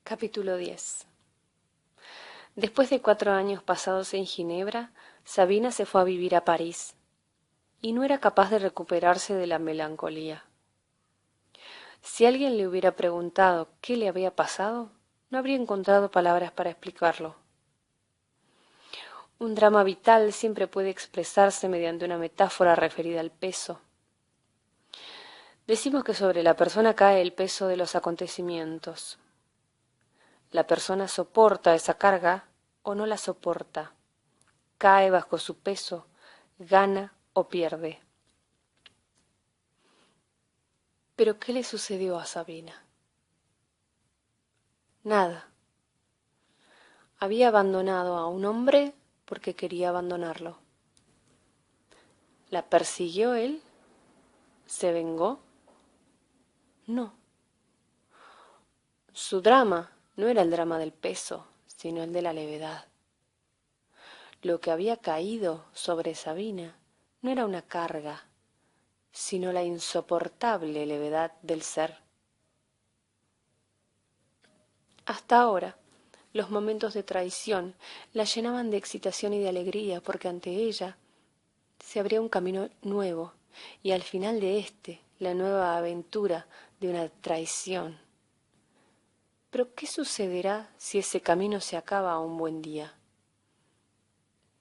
Capítulo 10. Después de 4 años pasados en Ginebra, Sabina se fue a vivir a París, y no era capaz de recuperarse de la melancolía. Si alguien le hubiera preguntado qué le había pasado, no habría encontrado palabras para explicarlo. Un drama vital siempre puede expresarse mediante una metáfora referida al peso. Decimos que sobre la persona cae el peso de los acontecimientos. La persona soporta esa carga o no la soporta, cae bajo su peso, gana o pierde. ¿Pero qué le sucedió a Sabina? Nada. Había abandonado a un hombre porque quería abandonarlo. ¿La persiguió él? ¿Se vengó? No. Su drama no era el drama del peso, sino el de la levedad. Lo que había caído sobre Sabina no era una carga, sino la insoportable levedad del ser. Hasta ahora, los momentos de traición la llenaban de excitación y de alegría, porque ante ella se abría un camino nuevo, y al final de éste, la nueva aventura de una traición. Pero ¿qué sucederá si ese camino se acaba un buen día?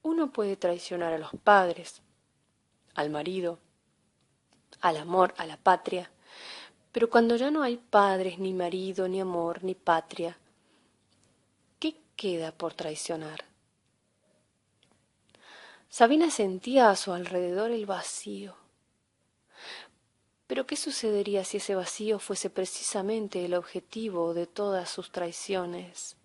Uno puede traicionar a los padres, al marido, al amor, a la patria, pero cuando ya no hay padres, ni marido, ni amor, ni patria, ¿qué queda por traicionar? Sabina sentía a su alrededor el vacío. Pero ¿qué sucedería si ese vacío fuese precisamente el objetivo de todas sus traiciones?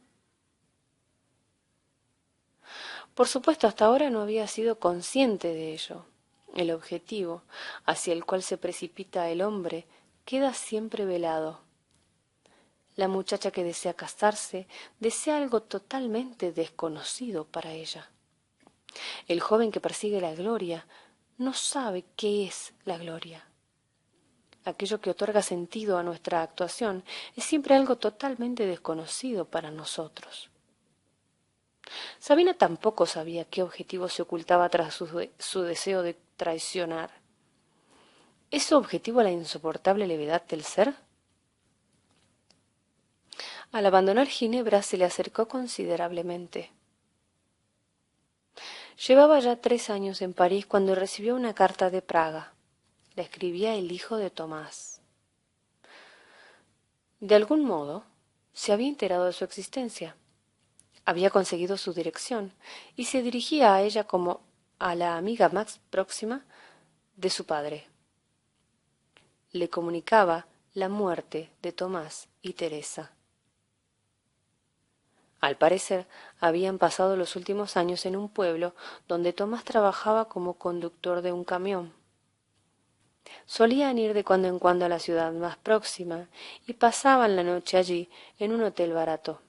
Por supuesto, hasta ahora no había sido consciente de ello. El objetivo hacia el cual se precipita el hombre queda siempre velado. La muchacha que desea casarse desea algo totalmente desconocido para ella. El joven que persigue la gloria no sabe qué es la gloria. Aquello que otorga sentido a nuestra actuación es siempre algo totalmente desconocido para nosotros. Sabina tampoco sabía qué objetivo se ocultaba tras su deseo de traicionar. ¿Es su objetivo la insoportable levedad del ser? Al abandonar Ginebra se le acercó considerablemente. Llevaba ya 3 años en París cuando recibió una carta de Praga. La escribía el hijo de Tomás. De algún modo, se había enterado de su existencia. Había conseguido su dirección y se dirigía a ella como a la amiga más próxima de su padre. Le comunicaba la muerte de Tomás y Teresa. Al parecer, habían pasado los últimos años en un pueblo donde Tomás trabajaba como conductor de un camión. Solían ir de cuando en cuando a la ciudad más próxima y pasaban la noche allí en un hotel barato.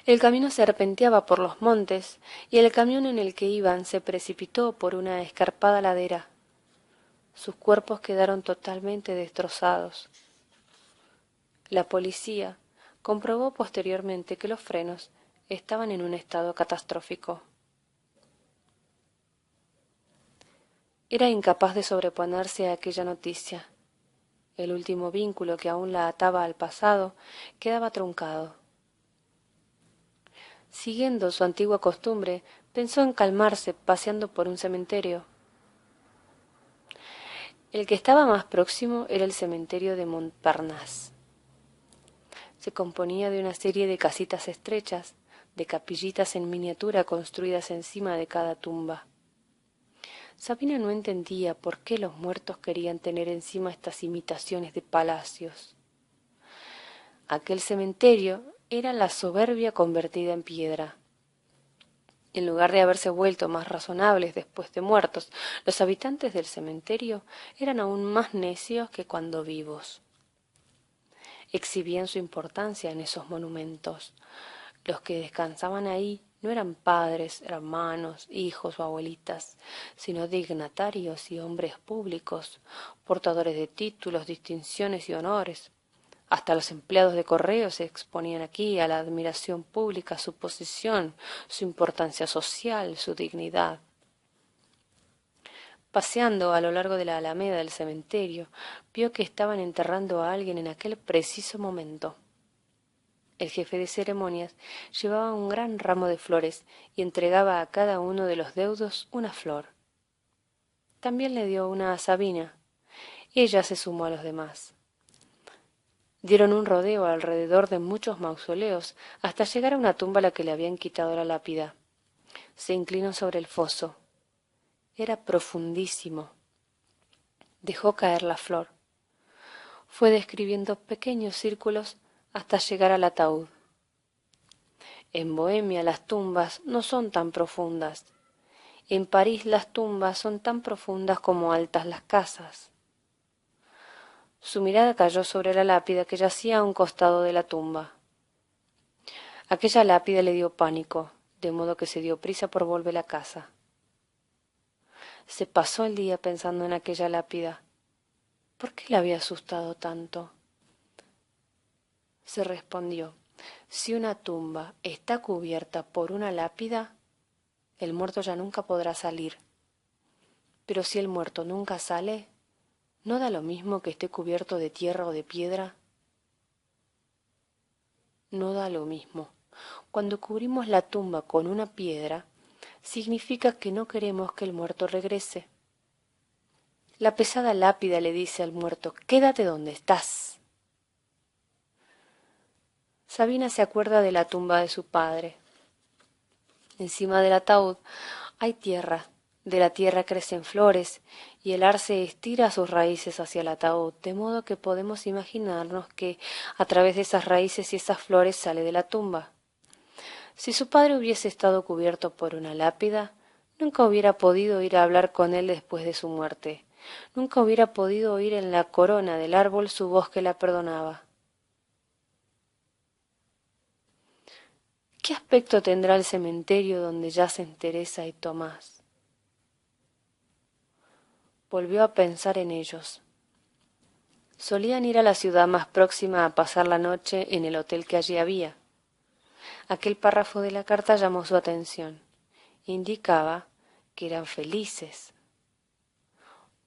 El camino serpenteaba por los montes y el camión en el que iban se precipitó por una escarpada ladera. Sus cuerpos quedaron totalmente destrozados. La policía comprobó posteriormente que los frenos estaban en un estado catastrófico. Era incapaz de sobreponerse a aquella noticia. El último vínculo que aún la ataba al pasado quedaba truncado. Siguiendo su antigua costumbre, pensó en calmarse paseando por un cementerio. El que estaba más próximo era el cementerio de Montparnasse. Se componía de una serie de casitas estrechas, de capillitas en miniatura construidas encima de cada tumba. Sabina no entendía por qué los muertos querían tener encima estas imitaciones de palacios. Aquel cementerio era la soberbia convertida en piedra. En lugar de haberse vuelto más razonables después de muertos, los habitantes del cementerio eran aún más necios que cuando vivos. Exhibían su importancia en esos monumentos. Los que descansaban ahí no eran padres, hermanos, hijos o abuelitas, sino dignatarios y hombres públicos, portadores de títulos, distinciones y honores, Hasta los empleados de correo se exponían aquí a la admiración pública, su posición, su importancia social, su dignidad. Paseando a lo largo de la alameda del cementerio, vio que estaban enterrando a alguien en aquel preciso momento. El jefe de ceremonias llevaba un gran ramo de flores y entregaba a cada uno de los deudos una flor. También le dio una a Sabina. Ella se sumó a los demás. Dieron un rodeo alrededor de muchos mausoleos hasta llegar a una tumba a la que le habían quitado la lápida. Se inclinó sobre el foso. Era profundísimo. Dejó caer la flor. Fue describiendo pequeños círculos hasta llegar al ataúd. En Bohemia las tumbas no son tan profundas. En París las tumbas son tan profundas como altas las casas. Su mirada cayó sobre la lápida que yacía a un costado de la tumba. Aquella lápida le dio pánico, de modo que se dio prisa por volver a casa. Se pasó el día pensando en aquella lápida. ¿Por qué la había asustado tanto? Se respondió, si una tumba está cubierta por una lápida, el muerto ya nunca podrá salir. Pero si el muerto nunca sale, ¿no da lo mismo que esté cubierto de tierra o de piedra? No da lo mismo. Cuando cubrimos la tumba con una piedra, significa que no queremos que el muerto regrese. La pesada lápida le dice al muerto, quédate donde estás. Sabina se acuerda de la tumba de su padre. Encima del ataúd hay tierra, de la tierra crecen flores, y el arce estira sus raíces hacia el ataúd, de modo que podemos imaginarnos que a través de esas raíces y esas flores sale de la tumba. Si su padre hubiese estado cubierto por una lápida, nunca hubiera podido ir a hablar con él después de su muerte, nunca hubiera podido oír en la corona del árbol su voz que la perdonaba. ¿Qué aspecto tendrá el cementerio donde yacen Teresa y Tomás? Volvió a pensar en ellos. Solían ir a la ciudad más próxima a pasar la noche en el hotel que allí había. Aquel párrafo de la carta llamó su atención. Indicaba que eran felices.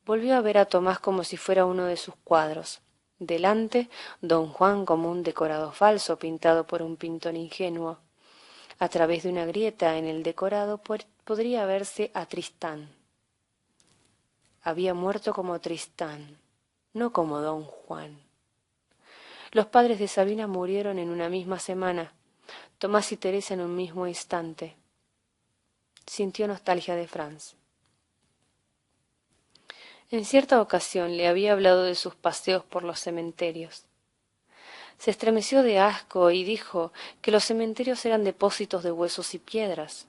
Volvió a ver a Tomás como si fuera uno de sus cuadros. Delante, don Juan como un decorado falso pintado por un pintor ingenuo. A través de una grieta en el decorado podría verse a Tristán. Había muerto como Tristán, no como don Juan. Los padres de Sabina murieron en una misma semana, Tomás y Teresa en un mismo instante. Sintió nostalgia de Franz. En cierta ocasión le había hablado de sus paseos por los cementerios. Se estremeció de asco y dijo que los cementerios eran depósitos de huesos y piedras.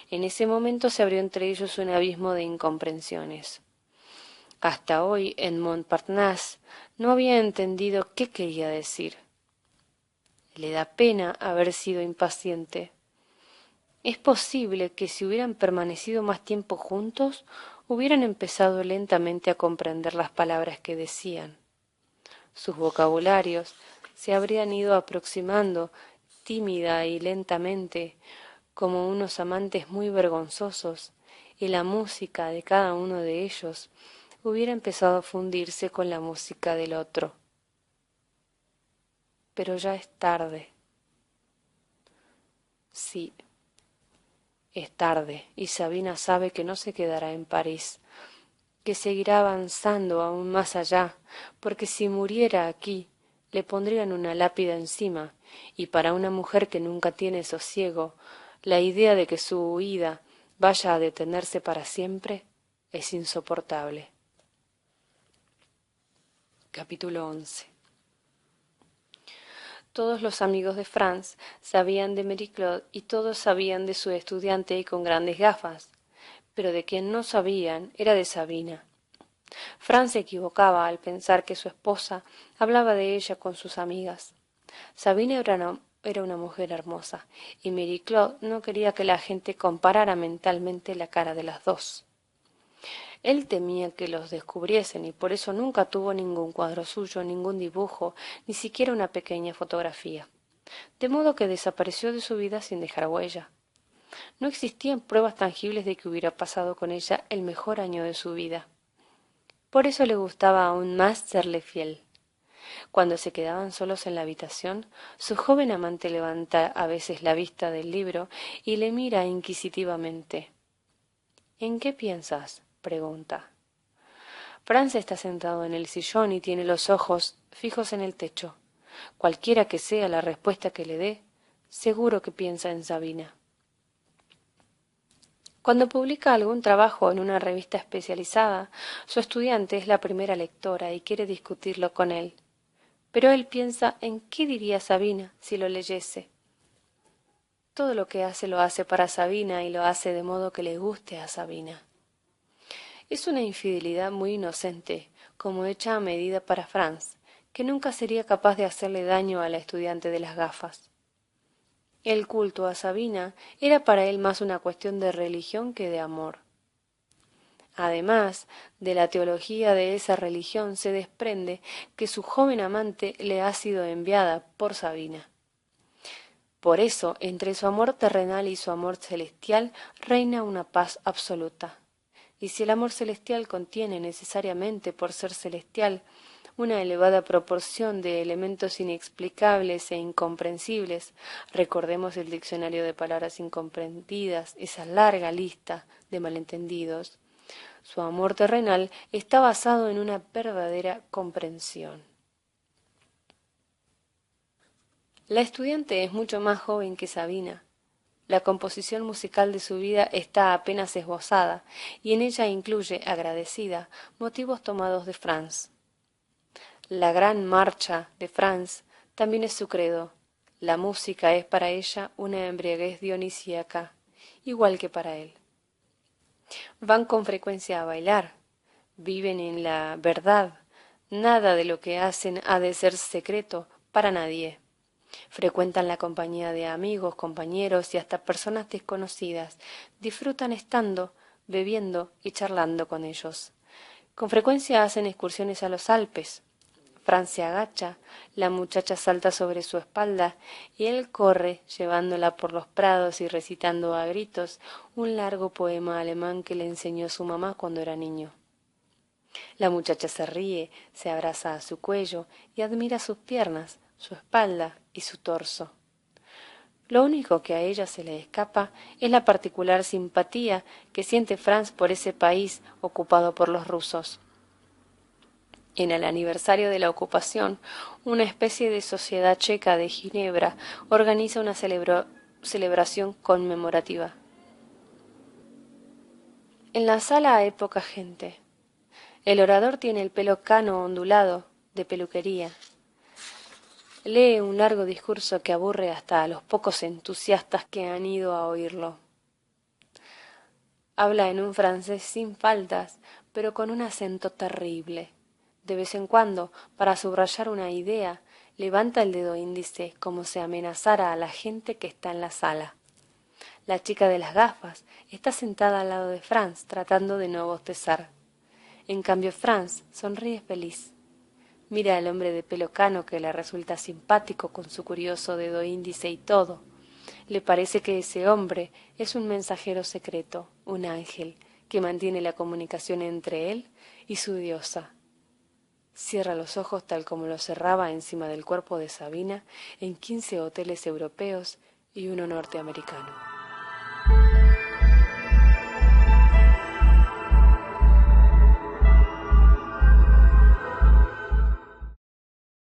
En ese momento se abrió entre ellos un abismo de incomprensiones. Hasta hoy, en Montparnasse, no había entendido qué quería decir. Le da pena haber sido impaciente. Es posible que si hubieran permanecido más tiempo juntos, hubieran empezado lentamente a comprender las palabras que decían. Sus vocabularios se habrían ido aproximando tímida y lentamente, como unos amantes muy vergonzosos, y la música de cada uno de ellos hubiera empezado a fundirse con la música del otro. Pero ya es tarde. Sí, es tarde, y Sabina sabe que no se quedará en París, que seguirá avanzando aún más allá, porque si muriera aquí, le pondrían una lápida encima, y para una mujer que nunca tiene sosiego, la idea de que su huida vaya a detenerse para siempre es insoportable. Capítulo 11. Todos los amigos de Franz sabían de Marie-Claude y todos sabían de su estudiante y con grandes gafas, pero de quien no sabían era de Sabina. Franz se equivocaba al pensar que su esposa hablaba de ella con sus amigas. Sabina era una mujer hermosa, y Marie-Claude no quería que la gente comparara mentalmente la cara de las dos. Él temía que los descubriesen y por eso nunca tuvo ningún cuadro suyo, ningún dibujo, ni siquiera una pequeña fotografía. De modo que desapareció de su vida sin dejar huella. No existían pruebas tangibles de que hubiera pasado con ella el mejor año de su vida. Por eso le gustaba aún más serle fiel. Cuando se quedaban solos en la habitación, su joven amante levanta a veces la vista del libro y le mira inquisitivamente. —¿En qué piensas? —pregunta. Franz está sentado en el sillón y tiene los ojos fijos en el techo. Cualquiera que sea la respuesta que le dé, seguro que piensa en Sabina. Cuando publica algún trabajo en una revista especializada, su estudiante es la primera lectora y quiere discutirlo con él. Pero él piensa en qué diría Sabina si lo leyese. Todo lo que hace lo hace para Sabina y lo hace de modo que le guste a Sabina. Es una infidelidad muy inocente, como hecha a medida para Franz, que nunca sería capaz de hacerle daño a la estudiante de las gafas. El culto a Sabina era para él más una cuestión de religión que de amor. Además de la teología de esa religión se desprende que su joven amante le ha sido enviada por Sabina. Por eso, entre su amor terrenal y su amor celestial reina una paz absoluta. Y si el amor celestial contiene necesariamente, por ser celestial, una elevada proporción de elementos inexplicables e incomprensibles, recordemos el diccionario de palabras incomprendidas, esa larga lista de malentendidos, su amor terrenal está basado en una verdadera comprensión. La estudiante es mucho más joven que Sabina. La composición musical de su vida está apenas esbozada, y en ella incluye, agradecida, motivos tomados de Franz. La gran marcha de Franz también es su credo. La música es para ella una embriaguez dionisíaca, igual que para él. Van con frecuencia a bailar, viven en la verdad, nada de lo que hacen ha de ser secreto para nadie. Frecuentan la compañía de amigos, compañeros y hasta personas desconocidas, disfrutan estando, bebiendo y charlando con ellos. Con frecuencia hacen excursiones a los Alpes. Franz se agacha, la muchacha salta sobre su espalda y él corre llevándola por los prados y recitando a gritos un largo poema alemán que le enseñó su mamá cuando era niño. La muchacha se ríe, se abraza a su cuello y admira sus piernas, su espalda y su torso. Lo único que a ella se le escapa es la particular simpatía que siente Franz por ese país ocupado por los rusos. En el aniversario de la ocupación, una especie de sociedad checa de Ginebra organiza una celebración conmemorativa. En la sala hay poca gente. El orador tiene el pelo cano ondulado, de peluquería. Lee un largo discurso que aburre hasta a los pocos entusiastas que han ido a oírlo. Habla en un francés sin faltas, pero con un acento terrible. De vez en cuando, para subrayar una idea, levanta el dedo índice como si amenazara a la gente que está en la sala. La chica de las gafas está sentada al lado de Franz, tratando de no bostezar. En cambio Franz sonríe feliz. Mira al hombre de pelo cano que le resulta simpático con su curioso dedo índice y todo. Le parece que ese hombre es un mensajero secreto, un ángel, que mantiene la comunicación entre él y su diosa. Cierra los ojos tal como los cerraba encima del cuerpo de Sabina en 15 hoteles europeos y uno norteamericano.